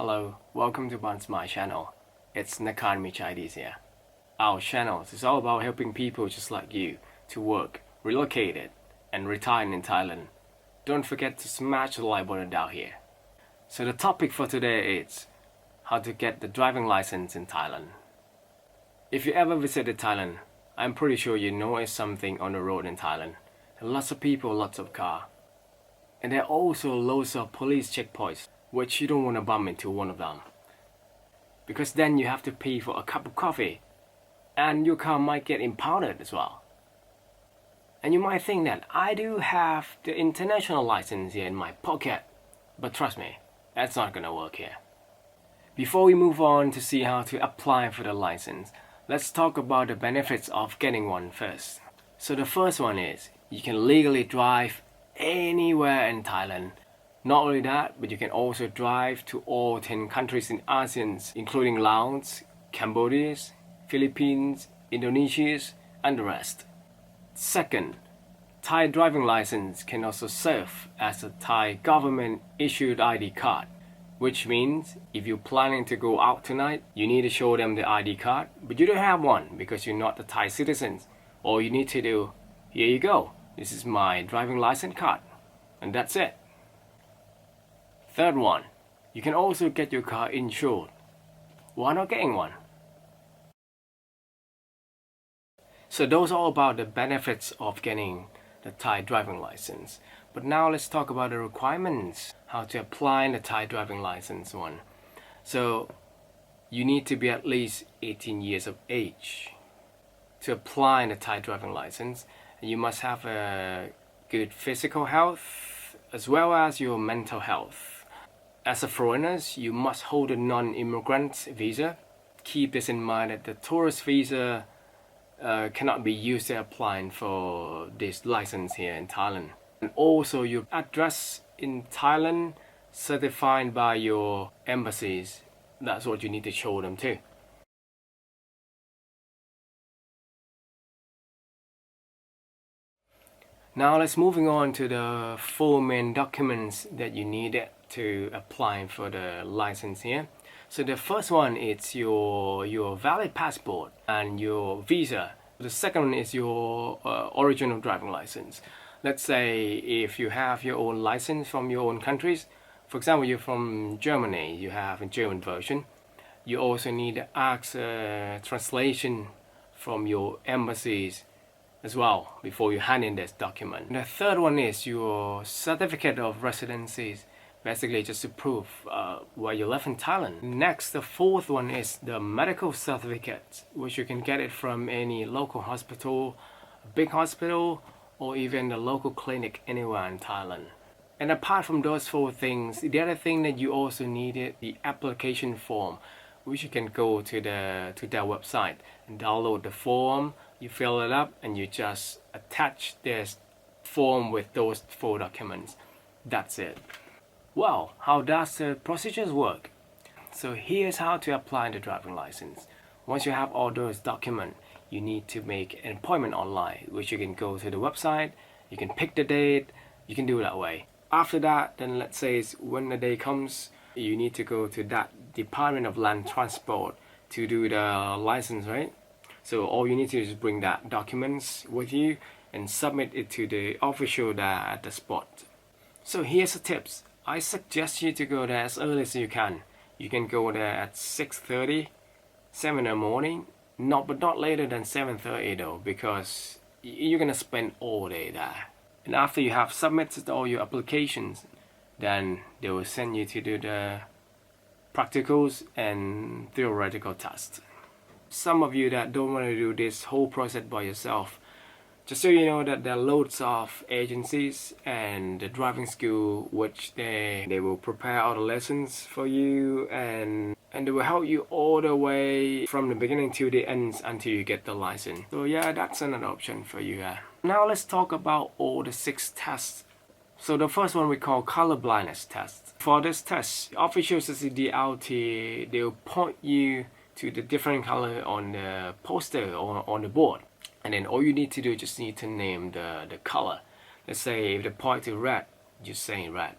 Hello, welcome to my channel. It's Nakan Michaidis here. Our channel is all about helping people just like you to work, relocate it, and retire in Thailand. Don't forget to smash the like button down here. So the topic for today is how to get the driving license in Thailand. If you ever visited Thailand, I'm pretty sure you notice something on the road in Thailand. Lots of people, lots of cars. And there are also loads of police checkpoints, which you don't want to bump into one of them. Because then you have to pay for a cup of coffee, and your car might get impounded as well. And you might think that I do have the international license here in my pocket, but trust me, that's not gonna work here. Before we move on to see how to apply for the license, let's talk about the benefits of getting one first. So the first one is, you can legally drive anywhere in Thailand. Not only that, but you can also drive to all 10 countries in ASEAN, including Laos, Cambodia, Philippines, Indonesia, and the rest. Second, Thai driving license can also serve as a Thai government issued ID card, which means if you're planning to go out tonight, you need to show them the ID card, but you don't have one because you're not a Thai citizen. All you need to do, here you go, this is my driving license card, and that's it. Third one, you can also get your car insured. Why not getting one? So those are all about the benefits of getting the Thai driving license. But now let's talk about the requirements, how to apply the Thai driving license one. So you need to be at least 18 years of age to apply the Thai driving license. And you must have a good physical health as well as your mental health. As a foreigner, you must hold a non-immigrant visa. Keep this in mind that the tourist visa cannot be used to apply for this license here in Thailand. And also your address in Thailand certified by your embassies. That's what you need to show them too. Now let's moving on to the 4 main documents that you need to apply for the license here. So the first one is your valid passport and your visa. The second one is your original driving license. Let's say if you have your own license from your own countries, for example, you're from Germany, you have a German version. You also need to ask translation from your embassies as well before you hand in this document. And the third one is your certificate of residencies, basically just to prove where you live in Thailand. Next, the fourth one is the medical certificate, which you can get it from any local hospital, big hospital, or even the local clinic anywhere in Thailand. And apart from those 4 things, the other thing that you also needed, the application form, which you can go to their website and download the form. You fill it up and you just attach this form with those 4 documents. That's it. Well, how does the procedures work? So here's how to apply the driving license. Once you have all those documents, you need to make an appointment online, which you can go to the website, you can pick the date, you can do it that way. After that, then let's say when the day comes, you need to go to that Department of Land Transport to do the license, right? So all you need to do is bring that documents with you and submit it to the official there at the spot. So here's the tips. I suggest you to go there as early as you can. You can go there at 6:30, 7 in the morning, but not later than 7:30 though, because you're gonna spend all day there. And after you have submitted all your applications, then they will send you to do the practicals and theoretical tests. Some of you that don't want to do this whole process by yourself, just so you know that there are loads of agencies and the driving school which they will prepare all the lessons for you and they will help you all the way from the beginning to the end until you get the license. So yeah, that's another option for you. Now let's talk about all the 6 tests. So the first one we call color blindness test. For this test, officials at the DLT, they'll point you to the different color on the poster or on the board, and then all you need to do is just need to name the color. Let's say if they point to red, just say red.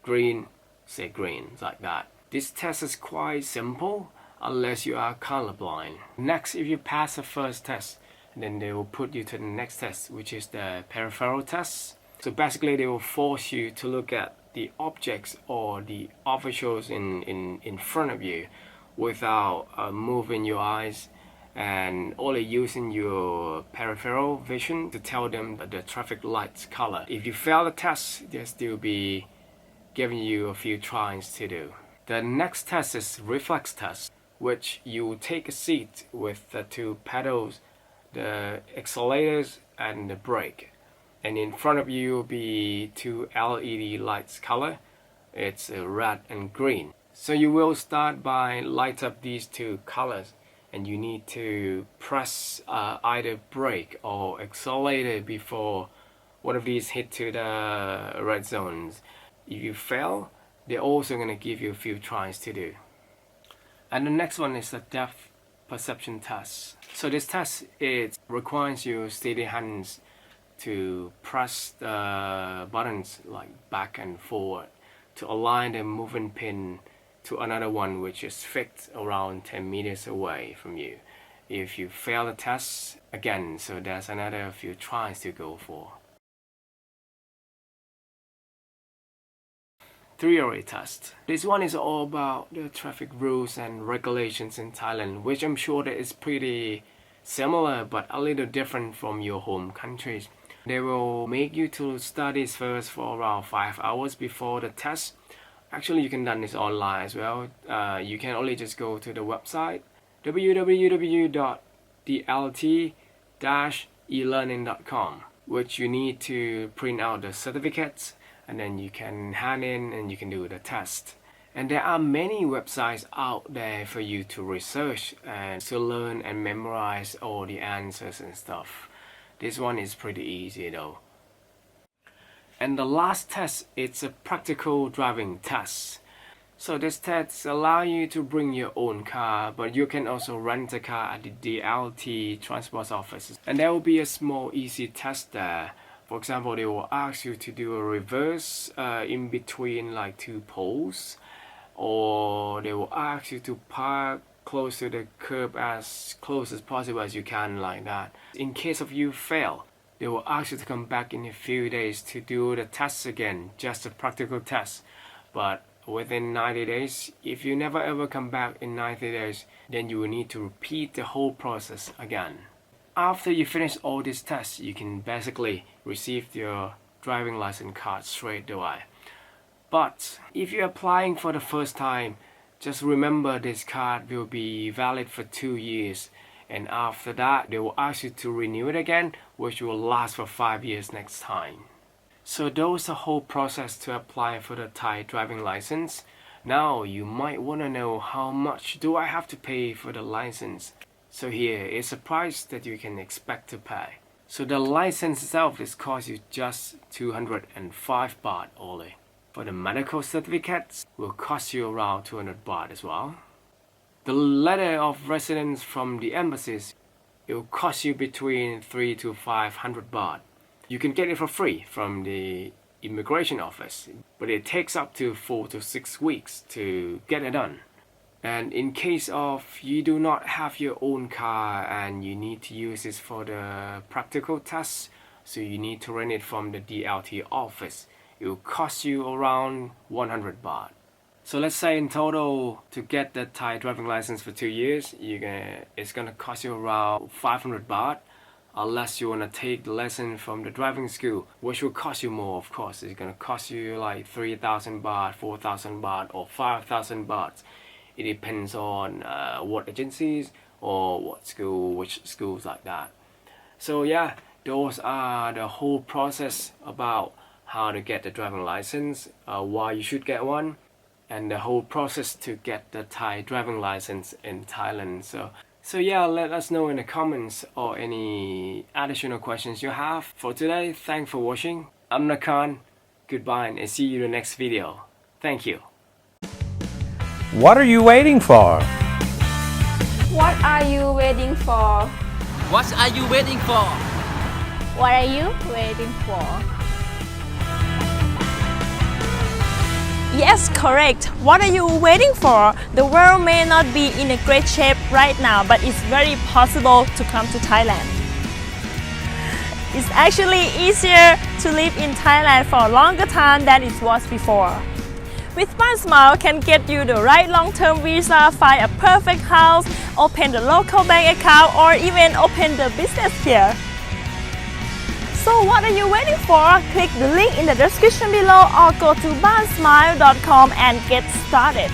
Green, say green, like that. This test is quite simple unless you are colorblind. Next, if you pass the first test, then they will put you to the next test, which is the peripheral test. So basically they will force you to look at the objects or the officials in front of you without moving your eyes and only using your peripheral vision to tell them the traffic lights color. If you fail the test, they'll still be giving you a few tries to do. The next test is reflex test, which you will take a seat with the two pedals, the accelerators and the brake, and in front of you will be two LED lights color. It's red and green. So you will start by light up these two colors, and you need to press either brake or accelerator before one of these hit to the red zones. If you fail, they're also going to give you a few tries to do. And the next one is the depth perception test. So this test, it requires you steady hands to press the buttons like back and forward to align the moving pin to another one which is fixed around 10 meters away from you. If you fail the test, again, so there's another few tries to go for. Theory test. This one is all about the traffic rules and regulations in Thailand, which I'm sure that is pretty similar but a little different from your home countries. They will make you to study first for around 5 hours before the test. Actually, you can do this online as well. You can only just go to the website www.dlt-elearning.com, which you need to print out the certificates, and then you can hand in and you can do the test. And there are many websites out there for you to research and to learn and memorize all the answers and stuff. This one is pretty easy though. And the last test, it's a practical driving test. So this test allows you to bring your own car, but you can also rent a car at the DLT transport offices. And there will be a small easy test there. For example, they will ask you to do a reverse in between like two poles, or they will ask you to park close to the curb as close as possible as you can, like that. In case of you fail, they will ask you to come back in a few days to do the test again, just a practical test. But within 90 days, if you never ever come back in 90 days, then you will need to repeat the whole process again. After you finish all these tests, you can basically receive your driving license card straight away. But if you're applying for the first time, just remember this card will be valid for 2 years, and after that they will ask you to renew it again, which will last for 5 years next time. So those the whole process to apply for the Thai driving license. Now you might want to know how much do I have to pay for the license. So here is a price that you can expect to pay. So the license itself is cost you just 205 baht only. For the medical certificates will cost you around 200 baht as well. The letter of residence from the embassies, it will cost you between 300 to 500 baht. You can get it for free from the immigration office, but it takes up to 4 to 6 weeks to get it done. And in case of you do not have your own car and you need to use this for the practical tests, so you need to rent it from the DLT office, it will cost you around 100 baht. So let's say in total to get the Thai driving license for 2 years, it's gonna cost you around 500 baht, unless you wanna take the lesson from the driving school, which will cost you more, of course. It's gonna cost you like 3,000 baht, 4,000 baht, or 5,000 baht. It depends on what agencies or what school, which schools like that. So yeah, those are the whole process about how to get the driving license, why you should get one, and the whole process to get the Thai driving license in Thailand. So yeah, let us know in the comments or any additional questions you have. For today, thanks for watching. I'm Nakan. Goodbye and see you in the next video. Thank you. What are you waiting for? What are you waiting for? What are you waiting for? What are you waiting for? Yes, correct. What are you waiting for? The world may not be in a great shape right now, but it's very possible to come to Thailand. It's actually easier to live in Thailand for a longer time than it was before. With One Smile can get you the right long-term visa, find a perfect house, open the local bank account, or even open the business here. So what are you waiting for? Click the link in the description below or go to bansmile.com and get started.